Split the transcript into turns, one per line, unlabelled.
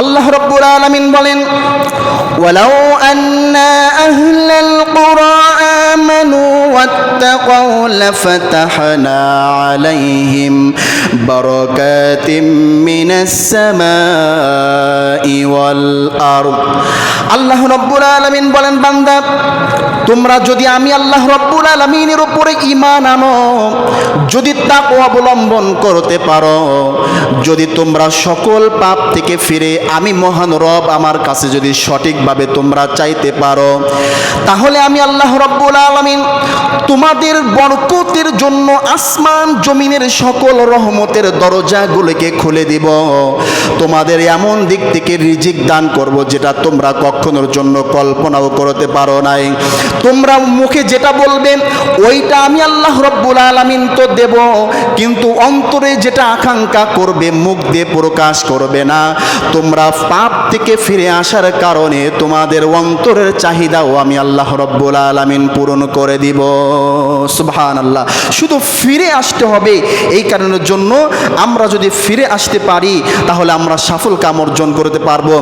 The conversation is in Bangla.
আল্লাহ রাব্বুল আলামিন বলেন, ওয়ালাউ আন্না আহলাল কুরা আমানু ওয়াত্তাকাউ লাফাতাহনা আলাইহিম বারাকাতিম মিনাস সামাই ওয়াল আরদ। আল্লাহ রাব্বুল আলামিন বলেন, বান্দা তোমরা যদি আমি আল্লাহ রাব্বুল আলামিনের উপরে ঈমান আনো, যদি তাকওয়া অবলম্বন করতে পারো, যদি তোমরা সকল পাপ থেকে ফিরে আমি মহান রব আমার কাছে যদি সঠিকভাবে তোমরা চাইতে পারো, তাহলে আমি আল্লাহ রাব্বুল আলামিন তোমাদের বরকতের জন্য আসমান জমিনের সকল রহমতের দরজাগুলোকে খুলে দিব। তোমাদের এমন দিক থেকে রিজিক দান করব যেটা তোমরা কখনোর জন্য কল্পনাও করতে পারো নাই। তোমরা মুখে যেটা বলবে ওইটা আমি আল্লাহ রাব্বুল আলামিন তো দেব, কিন্তু অন্তরে যেটা আকাঙ্ক্ষা করবে মুখ দিয়ে প্রকাশ করবে না। তোমরা পাপ থেকে ফিরে আসার কারণে তোমাদের অন্তরের চাহিদাও আমি আল্লাহ রাব্বুল আলামিন পূরণ করে দিব। সুবহানাল্লাহ। শুধু ফিরে আসতে হবে। এই কারণের জন্য আমরা যদি ফিরে আসতে পারি তাহলে আমরা সফল কাম অর্জন করতে পারবো।